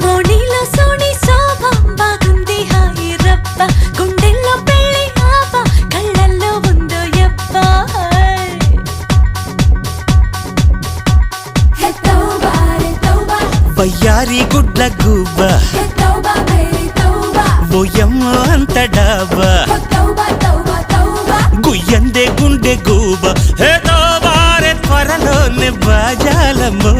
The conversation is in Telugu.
ఓణిలో సోని శోభ బాగుంది హాయి రబ్బ గుండెల్లో పెళ్ళి ఆవ కళ్ళల్లో ఉందో యబ్బ వయ్యారి గుడ్ల గుబ్బ ఓయమ్మో అంత డాబా గుయ్యందే గుండె గూబ హే తోబారే త్వరలోనే బాజాలమ్మో